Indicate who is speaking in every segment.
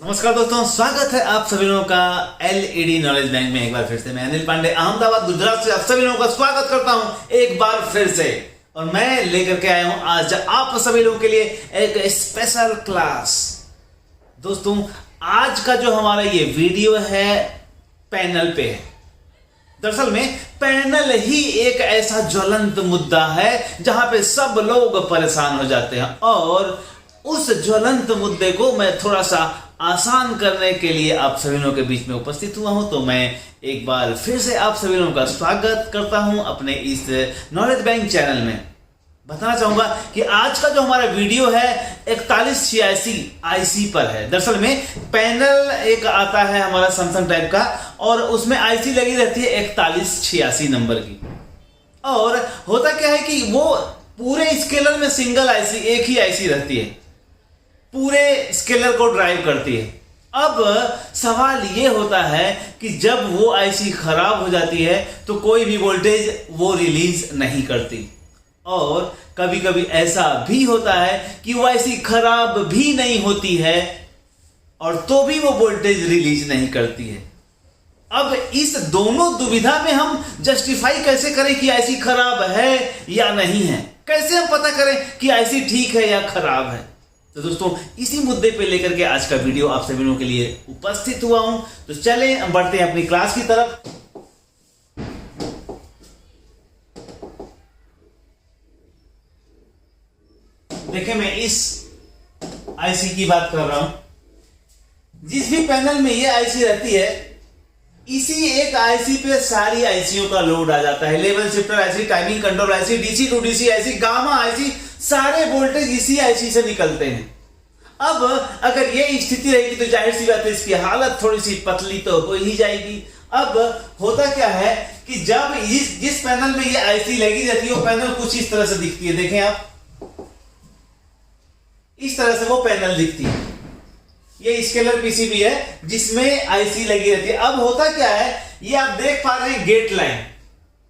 Speaker 1: नमस्कार दोस्तों, स्वागत है आप सभी लोगों का एलईडी नॉलेज बैंक में। एक बार फिर से मैं अनिल पांडे अहमदाबाद गुजरात से आप सभी लोगों का स्वागत करता हूं एक बार फिर से। और मैं लेकर के आया हूं आज आप सभी लोगों के लिए एक स्पेशल क्लास। दोस्तों, आज का जो हमारा ये वीडियो है पैनल पे है। दरअसल में पैनल ही एक ऐसा ज्वलंत मुद्दा है जहां पे सब लोग परेशान हो जाते हैं, और उस ज्वलंत मुद्दे को मैं थोड़ा सा आसान करने के लिए आप सभी लोगों के बीच में उपस्थित हुआ हूं। तो मैं एक बार फिर से आप सभी लोगों का स्वागत करता हूं अपने इस नॉलेज बैंक चैनल में। बताना चाहूंगा कि आज का जो हमारा वीडियो है 4186 आईसी पर है। दरअसल में पैनल एक आता है हमारा सैमसंग टाइप का, और उसमें आईसी लगी रहती है 4186 नंबर की। और होता क्या है कि वो पूरे स्केलर में सिंगल आईसी, एक ही आईसी रहती है, पूरे स्केलर को ड्राइव करती है। अब सवाल यह होता है कि जब वो आईसी खराब हो जाती है तो कोई भी वोल्टेज वो रिलीज नहीं करती, और कभी कभी ऐसा भी होता है कि वो आईसी खराब भी नहीं होती है और तो भी वो वोल्टेज रिलीज नहीं करती है। अब इस दोनों दुविधा में हम जस्टिफाई कैसे करें कि आईसी खराब है या नहीं है? कैसे हम पता करें कि आईसी ठीक है या खराब है? तो दोस्तों, इसी मुद्दे पे लेकर के आज का वीडियो आप सभी लोगों के लिए उपस्थित हुआ हूं। तो चलें हम बढ़ते हैं अपनी क्लास की तरफ। देखिए, मैं इस आईसी की बात कर रहा हूं। जिस भी पैनल में ये आईसी रहती है, इसी एक आईसी पे सारी आईसीओ का लोड आ जाता है। Level shifter IC, timing control IC, DC to DC IC, gamma IC, सारे वोल्टेज इसी आईसी से निकलते हैं। अब अगर ये स्थिति रहेगी तो जाहिर सी बात है इसकी हालत थोड़ी सी पतली तो हो ही जाएगी। अब होता क्या है कि जब जिस पैनल में ये आईसी लगी रहती है वो पैनल कुछ इस तरह से दिखती है। देखें आप, इस तरह से वो पैनल दिखती है। ये स्केलर पीसीबी है जिसमें आईसी लगी रहती है। अब होता क्या है, ये आप देख पा रहे हैं गेट लाइन,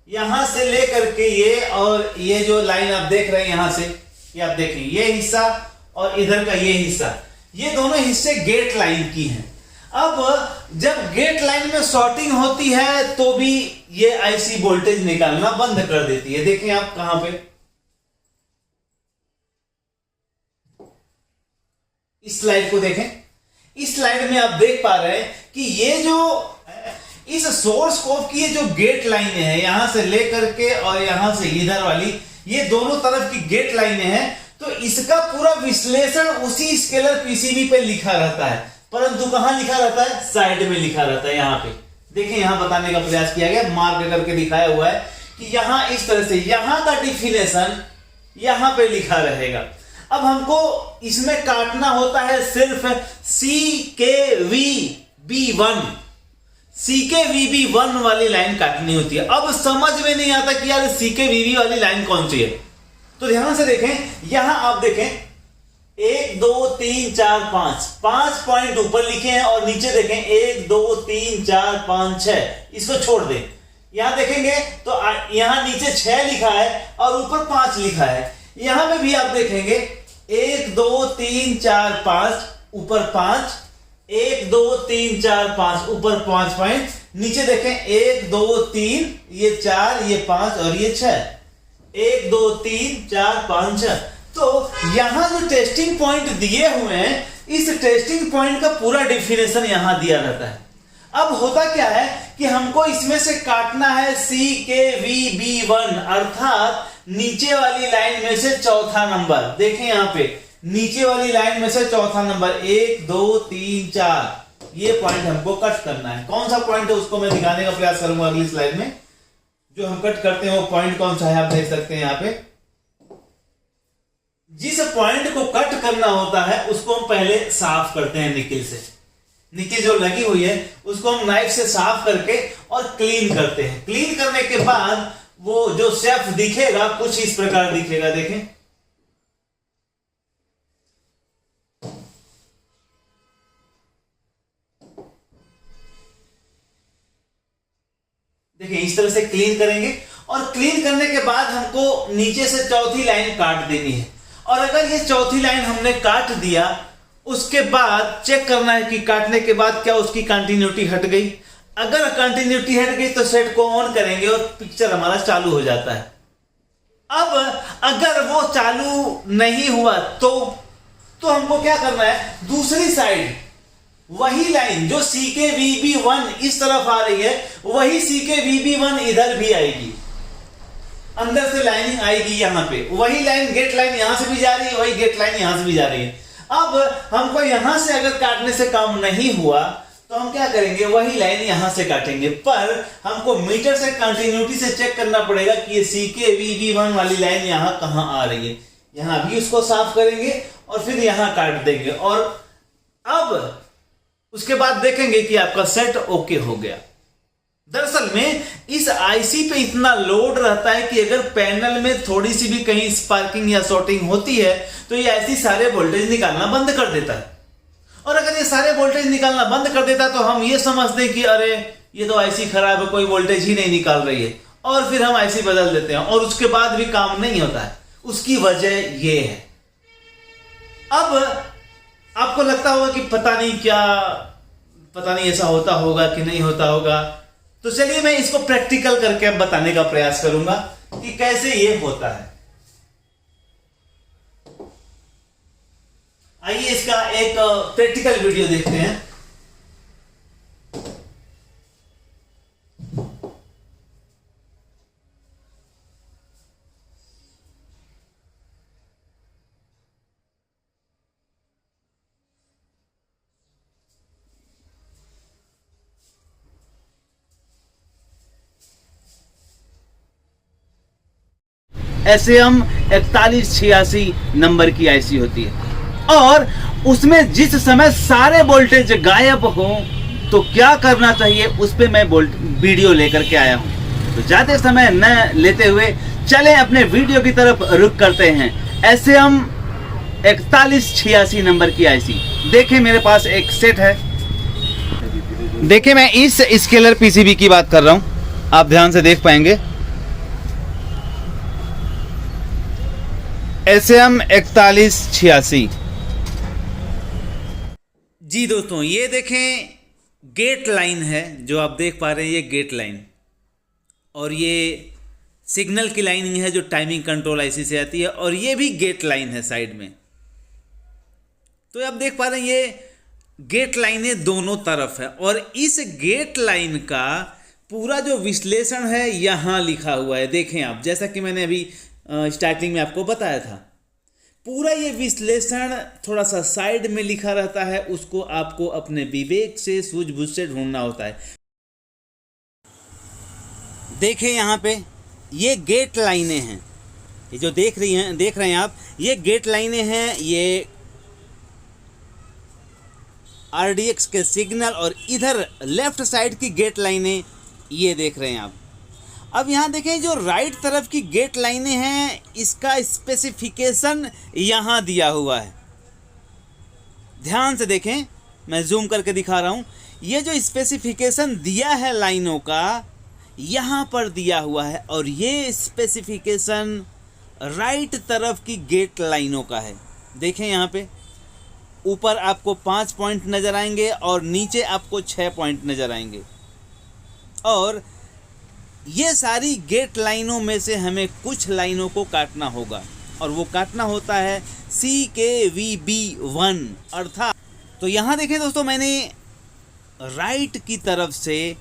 Speaker 1: यहां से लेकर के ये, और ये जो लाइन आप देख रहे हैं यहां से, ये आप देखें, ये हिस्सा और इधर का ये हिस्सा, ये दोनों हिस्से गेट लाइन की हैं। अब जब गेट लाइन में शॉर्टिंग होती है तो भी ये आईसी वोल्टेज निकालना बंद कर देती है। देखें आप कहां पे, इस स्लाइड को देखें। इस स्लाइड में आप देख पा रहे हैं कि ये जो इस सोर्स कोड की ये जो गेट लाइनें हैं, यहां से लेकर के और यहां से इधर वाली, ये दोनों तरफ की गेट लाइनें हैं। तो इसका पूरा विश्लेषण उसी स्केलर पीसीबी पे लिखा रहता है, परंतु कहां लिखा रहता है? साइड में लिखा रहता है। यहां पे देखिए, यहां बताने का प्रयास किया गया, मार्क करके दिखाया हुआ है कि यहां इस तरह से यहां का डिफिनेशन यहां पे लिखा रहेगा। अब हमको इसमें काटना होता है सिर्फ CKVB1, CKVB1 वाली लाइन काटनी होती है। अब समझ में नहीं आता कि यार CKVB वाली लाइन कौन सी है। तो ध्यान से देखें, यहां आप देखें 1 2 3 4 5 पॉइंट ऊपर लिखे हैं, और नीचे देखें 1 2 3 4 5 6, इसको छोड़ दें। यहां देखेंगे तो यहां नीचे 6 लिखा है और ऊपर 5 लिखा है। यहां पे भी आप देखेंगे 1 2 3 4 5, ऊपर 5, 1 2 3 4 5, ऊपर 5 पॉइंट, नीचे देखें 1 2 3, ये 4, ये 5 और ये 6, 1 2 3 4 5 6। तो यहां जो टेस्टिंग पॉइंट दिए हुए हैं, इस टेस्टिंग पॉइंट का पूरा डिफिनेशन यहां दिया रहता है। अब होता क्या है कि हमको इसमें से काटना है CKVB1, अर्थात नीचे वाली लाइन में से चौथा नंबर। देखें यहां पे, नीचे वाली लाइन में से चौथा नंबर 1 2 3 4, ये पॉइंट हमको कट करना है। कौन सा पॉइंट है उसको मैं दिखाने का प्रयास करूंगा अगली स्लाइड में। जो हम कट करते हैं वो पॉइंट कौन सा है आप देख सकते हैं यहां पे। जिस पॉइंट को कट करना होता है उसको हम पहले साफ करते हैं निकिल से। निकिल जो लगी हुई है उसको हम नाइफ से साफ करके और क्लीन करते हैं। क्लीन करने के बाद वो जो शेफ दिखेगा कुछ इस प्रकार दिखेगा। देखें, देखिए इस तरह से क्लीन करेंगे, और क्लीन करने के बाद हमको नीचे से चौथी लाइन काट देनी है। और अगर ये चौथी लाइन हमने काट दिया उसके बाद चेक करना है कि काटने के बाद क्या उसकी कंटिन्यूटी हट गई। अगर कंटिन्यूटी हट गई तो सेट को ऑन करेंगे और पिक्चर हमारा चालू हो जाता है। अब अगर वो चालू नहीं हुआ तो हमको क्या करना है, दूसरी साइड वही लाइन जो CKVB1 इस तरफ आ रही है, वही CKVB1 इधर भी आएगी, अंदर से लाइनिंग आएगी। यहां पे वही लाइन, गेट लाइन यहां से भी जा रही है, वही गेट लाइन यहां से भी जा रही है। अब हमको यहां से अगर काटने से काम नहीं हुआ तो हम क्या करेंगे, वही लाइन यहां से काटेंगे, पर हमको मीटर से कंटिन्यूटी से चेक करना पड़ेगा कि ये CKVB1 वाली लाइन यहां कहां आ रही है। यहां भी उसको साफ करेंगे और फिर यहां काट देंगे, और अब उसके बाद देखेंगे कि आपका सेट ओके हो गया। दरअसल में इस आईसी पे इतना लोड रहता है कि अगर पैनल में थोड़ी सी भी कहीं स्पार्किंग या शॉर्टिंग होती है तो ये ऐसी सारे वोल्टेज निकालना बंद कर देता है। और अगर ये सारे वोल्टेज निकालना बंद कर देता है तो हम ये समझते हैं कि अरे ये तो आईसी खराब है, कोई वोल्टेज ही नहीं निकाल रही है, और फिर हम आईसी बदल देते हैं और उसके बाद भी काम नहीं होता है। उसकी वजह ये है। अब आपको लगता होगा कि पता नहीं ऐसा होता होगा कि नहीं होता होगा, तो चलिए मैं इसको प्रैक्टिकल करके अब बताने का प्रयास करूंगा कि कैसे ये होता है। आइए इसका एक प्रैक्टिकल वीडियो देखते हैं। SAM 4186 नंबर की आईसी होती है और उसमें जिस समय सारे वोल्टेज गायब हो तो क्या करना चाहिए उस पे मैं वीडियो लेकर के आया हूं। तो ज्यादा समय न लेते हुए चलें अपने वीडियो की तरफ रुख करते हैं। SAM 4186 नंबर की आईसी देखें, मेरे पास एक सेट है। देखिए मैं इस स्केलर पीसीबी की बात कर रहा हूं, आप ध्यान से देख पाएंगे। SAM 4186। जी दोस्तों, ये देखें गेट लाइन है जो आप देख पा रहे हैं, ये गेट लाइन, और ये सिग्नल की लाइनिंग है जो टाइमिंग कंट्रोल आईसी से आती है, और ये भी गेट लाइन है साइड में। तो आप देख पा रहे हैं ये गेट लाइनें दोनों तरफ है, और इस गेट लाइन का पूरा जो विश्लेषण है यहाँ लिखा हुआ है। देखें आप, जैसा कि मैंने अभी स्टार्टिंग में आपको बताया था, पूरा ये विश्लेषण थोड़ा सा साइड में लिखा रहता है, उसको आपको अपने विवेक से सूझबूझ से ढूंढना होता है। देखें यहाँ पे ये गेट लाइनें हैं, ये जो देख रहे हैं आप, ये गेट लाइनें हैं, ये RDX के सिग्नल, और इधर लेफ्ट साइड की गेट लाइनें ये देख रहे हैं आप। अब यहाँ देखें जो राइट तरफ की गेट लाइनें हैं, इसका स्पेसिफिकेशन यहाँ दिया हुआ है। ध्यान से देखें, मैं जूम करके दिखा रहा हूँ। ये जो स्पेसिफिकेशन दिया है लाइनों का, यहाँ पर दिया हुआ है, और ये स्पेसिफिकेशन राइट तरफ की गेट लाइनों का है। देखें यहाँ पे ऊपर आपको 5 पॉइंट नज़र आएंगे और नीचे आपको 6 पॉइंट नज़र आएंगे, और ये सारी गेट लाइनों में से हमें कुछ लाइनों को काटना होगा, और वो काटना होता है CKVB1 अर्थात। तो यहाँ देखें दोस्तों, मैंने राइट की तरफ से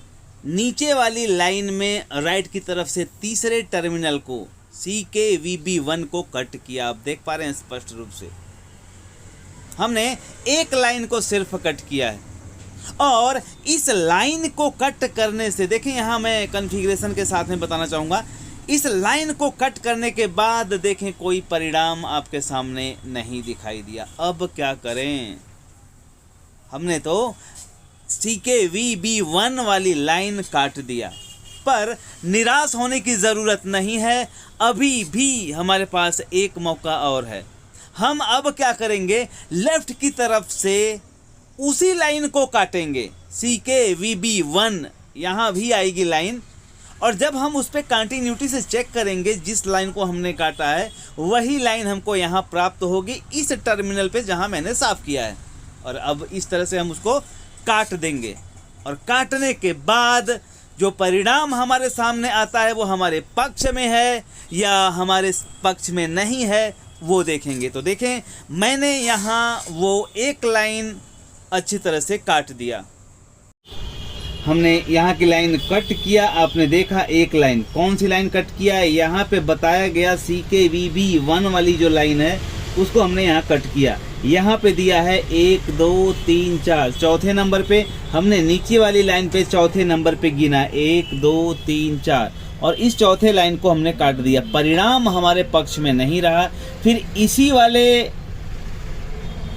Speaker 1: नीचे वाली लाइन में राइट की तरफ से तीसरे टर्मिनल को CKVB1 को कट किया। आप देख पा रहे हैं स्पष्ट रूप से, हमने एक लाइन को सिर्फ कट किया है, और इस लाइन को कट करने से देखें, यहाँ मैं कॉन्फ़िगरेशन के साथ में बताना चाहूँगा, इस लाइन को कट करने के बाद देखें कोई परिणाम आपके सामने नहीं दिखाई दिया। अब क्या करें, हमने तो CKVB1 वाली लाइन काट दिया, पर निराश होने की ज़रूरत नहीं है, अभी भी हमारे पास एक मौका और है। हम अब क्या करेंगे, लेफ्ट की तरफ से उसी लाइन को काटेंगे, CKVB1 यहाँ भी आएगी लाइन, और जब हम उस पर कंटिन्यूटी से चेक करेंगे, जिस लाइन को हमने काटा है वही लाइन हमको यहाँ प्राप्त होगी इस टर्मिनल पे जहाँ मैंने साफ किया है। और अब इस तरह से हम उसको काट देंगे और काटने के बाद जो परिणाम हमारे सामने आता है वो हमारे पक्ष में है या हमारे पक्ष में नहीं है वो देखेंगे। तो देखें, मैंने यहाँ वो एक लाइन अच्छी तरह से काट दिया। हमने यहाँ की लाइन कट किया, आपने देखा एक लाइन। कौन सी लाइन कट किया है? यहाँ पे बताया गया CKVB1 वाली जो लाइन है उसको हमने यहाँ कट किया। यहाँ पे दिया है 1 2 3 4, चौथे नंबर पे हमने नीचे वाली लाइन पे चौथे नंबर पे गिना 1 2 3 4 और इस चौथे लाइन को हमने काट दिया। परिणाम हमारे पक्ष में नहीं रहा। फिर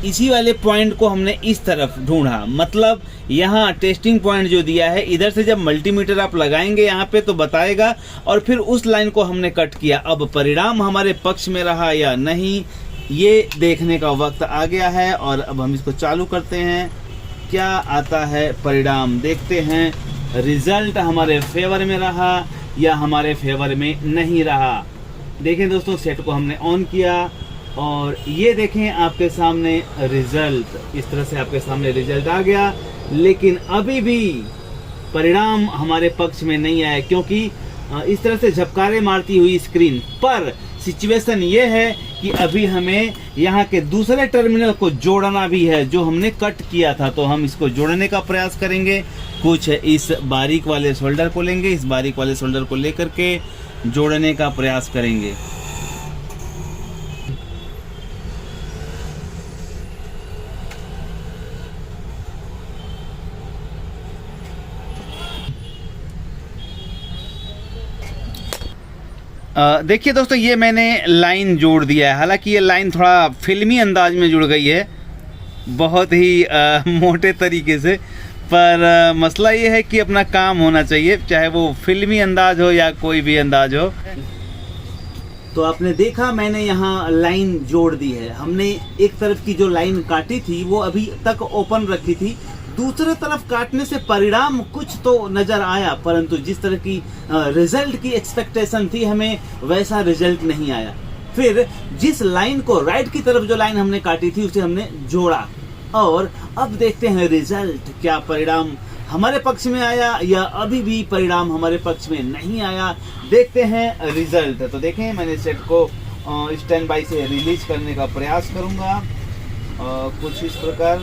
Speaker 1: इसी वाले पॉइंट को हमने इस तरफ ढूंढा, मतलब यहाँ टेस्टिंग पॉइंट जो दिया है इधर से जब मल्टीमीटर आप लगाएंगे यहाँ पे तो बताएगा, और फिर उस लाइन को हमने कट किया। अब परिणाम हमारे पक्ष में रहा या नहीं ये देखने का वक्त आ गया है और अब हम इसको चालू करते हैं। क्या आता है परिणाम देखते हैं। रिजल्ट हमारे फेवर में रहा या हमारे फेवर में नहीं रहा। देखें दोस्तों, सेट को हमने ऑन किया और ये देखें आपके सामने रिजल्ट, इस तरह से आपके सामने रिजल्ट आ गया। लेकिन अभी भी परिणाम हमारे पक्ष में नहीं आया क्योंकि इस तरह से झपकारे मारती हुई स्क्रीन पर सिचुएशन ये है कि अभी हमें यहाँ के दूसरे टर्मिनल को जोड़ना भी है जो हमने कट किया था। तो हम इसको जोड़ने का प्रयास करेंगे। कुछ इस बारीक वाले शोल्डर को लेंगे, इस बारीक वाले शोल्डर को लेकर के जोड़ने का प्रयास करेंगे। देखिए दोस्तों, ये मैंने लाइन जोड़ दिया है। हालांकि ये लाइन थोड़ा फिल्मी अंदाज में जुड़ गई है, बहुत ही मोटे तरीके से, पर मसला ये है कि अपना काम होना चाहिए, चाहे वो फिल्मी अंदाज हो या कोई भी अंदाज हो। तो आपने देखा मैंने यहाँ लाइन जोड़ दी है। हमने एक तरफ की जो लाइन काटी थी वो अभी तक ओपन रखी थी, दूसरे तरफ काटने से परिणाम कुछ तो नजर आया, परंतु जिस तरह की रिजल्ट की एक्सपेक्टेशन थी हमें वैसा रिजल्ट नहीं आया। फिर जिस लाइन को राइट की तरफ जो लाइन हमने काटी थी उसे हमने जोड़ा और अब देखते हैं रिजल्ट, क्या परिणाम हमारे पक्ष में आया या अभी भी परिणाम हमारे पक्ष में नहीं आया। देखते हैं रिजल्ट। तो देखें, मैंने सेट को स्टैंड बाई से रिलीज करने का प्रयास करूंगा। कुछ इस प्रकार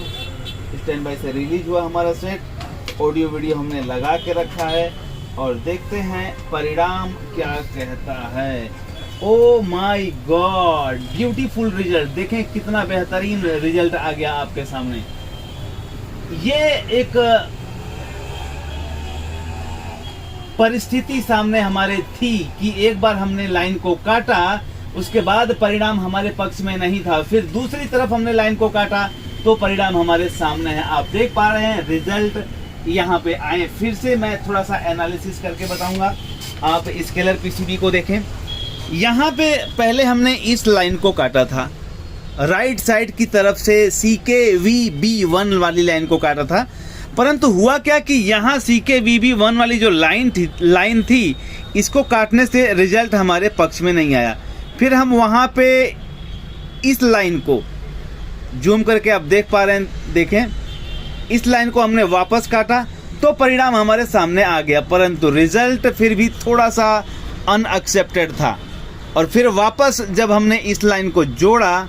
Speaker 1: स्टैंड बाई से रिलीज हुआ हमारा सेट। ऑडियो वीडियो हमने लगा के रखा है और देखते हैं परिणाम क्या कहता है। Oh my God, beautiful result. देखें कितना बेहतरीन रिजल्ट आ गया आपके सामने। ये एक परिस्थिति सामने हमारे थी कि एक बार हमने लाइन को काटा, उसके बाद परिणाम हमारे पक्ष में नहीं था, फिर दूसरी तरफ हमने लाइन को काटा तो परिणाम हमारे सामने है। आप देख पा रहे हैं रिजल्ट यहाँ पे आए। फिर से मैं थोड़ा सा एनालिसिस करके बताऊंगा। आप स्केलर पीसीबी को देखें, यहाँ पे पहले हमने इस लाइन को काटा था, राइट साइड की तरफ से CKVB1 वाली लाइन को काटा था, परंतु हुआ क्या कि यहाँ CKVB1 वाली जो लाइन थी इसको काटने से रिजल्ट हमारे पक्ष में नहीं आया। फिर हम वहाँ पे इस लाइन को जूम करके आप देख पा रहे हैं, देखें इस लाइन को हमने वापस काटा तो परिणाम हमारे सामने आ गया, परंतु रिजल्ट फिर भी थोड़ा सा अनएक्सेप्टेड था। और फिर वापस जब हमने इस लाइन को जोड़ा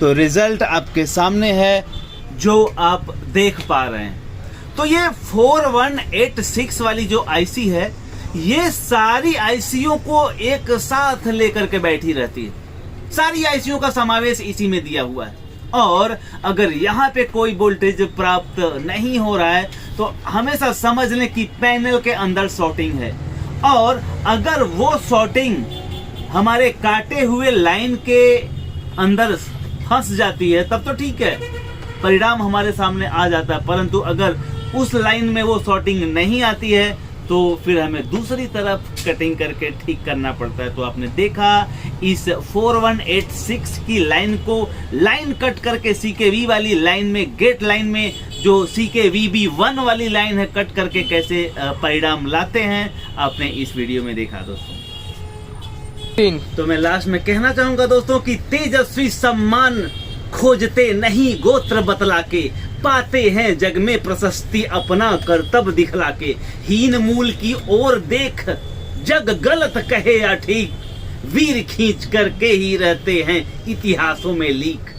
Speaker 1: तो रिजल्ट आपके सामने है जो आप देख पा रहे हैं। तो ये 4186 वाली जो आईसी है ये सारी आईसीओ को एक साथ लेकर के बैठी रहती है। सारी आईसीओ का समावेश इसी में दिया हुआ है और अगर यहाँ पे कोई वोल्टेज प्राप्त नहीं हो रहा है तो हमेशा समझ लें कि पैनल के अंदर शॉर्टिंग है। और अगर वो शॉर्टिंग हमारे काटे हुए लाइन के अंदर फंस जाती है तब तो ठीक है, परिणाम हमारे सामने आ जाता है, परंतु अगर उस लाइन में वो शॉर्टिंग नहीं आती है तो फिर हमें दूसरी तरफ कटिंग करके ठीक करना पड़ता है। तो आपने देखा इस 4186 की लाइन को लाइन कट करके CKV वाली लाइन में, गेट लाइन में जो CKVB1 वाली लाइन है, कट करके कैसे परिणाम लाते हैं आपने इस वीडियो में देखा दोस्तों। तो मैं लास्ट में कहना चाहूंगा दोस्तों कि तेजस्वी सम्मान खोजते नहीं गोत्र बतला के, पाते हैं जग में प्रशस्ति अपना कर्तव्य दिखला के। हीन मूल की ओर देख जग गलत कहे या ठीक, वीर खींच करके ही रहते हैं इतिहासों में लीक।